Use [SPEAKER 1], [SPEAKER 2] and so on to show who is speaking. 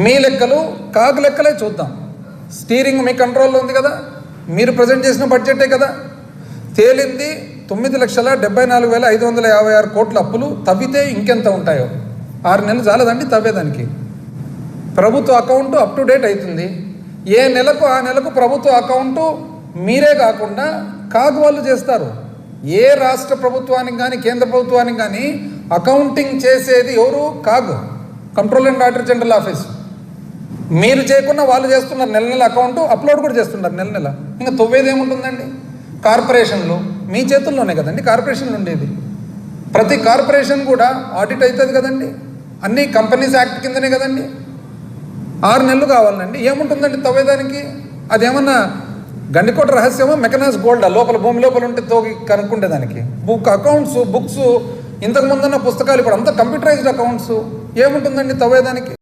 [SPEAKER 1] మీ లెక్కలు కాగు లెక్కలే చూద్దాం. స్టీరింగ్ మీ కంట్రోల్లో ఉంది కదా, మీరు ప్రజెంట్ చేసిన బడ్జెటే కదా. తేలింది 9,74,556 కోట్ల అప్పులు. తవ్వితే ఇంకెంత ఉంటాయో 6 నెలలు చాలదండి తవ్వేదానికి. ప్రభుత్వ అకౌంటు అప్ టు డేట్ అవుతుంది. ఏ నెలకు ఆ నెలకు ప్రభుత్వ అకౌంటు మీరే కాకుండా కాగు వాళ్ళు చేస్తారు. ఏ రాష్ట్ర ప్రభుత్వానికి కానీ కేంద్ర ప్రభుత్వానికి కానీ అకౌంటింగ్ చేసేది ఎవరు? CAG, control and auditor general office. మీరు చేయకుండా వాళ్ళు చేస్తున్నారు. నెల నెల అకౌంట్ అప్లోడ్ కూడా చేస్తున్నారు నెల నెల. ఇంకా తొవ్వేది ఏముంటుందండి? కార్పొరేషన్లు మీ చేతుల్లోనే కదండి కార్పొరేషన్లు ఉండేది. ప్రతి కార్పొరేషన్ కూడా ఆడిట్ అవుతుంది కదండి. అన్నీ కంపెనీస్ యాక్ట్ కిందనే కదండి. 6 నెలలు కావాలండి. ఏముంటుందండి తవ్వేదానికి? అదేమన్నా గండికోట రహస్యమా? మెకనాస్ గోల్డా? లోపల భూమి లోపల ఉంటే తోగి కనుక్కుండేదానికి. అకౌంట్స్ బుక్స్ ఇంతకు ముందున్న పుస్తకాలు ఇప్పుడు అంతా కంప్యూటరైజ్డ్ అకౌంట్స్. ఏముంటుందండి తవ్వేదానికి?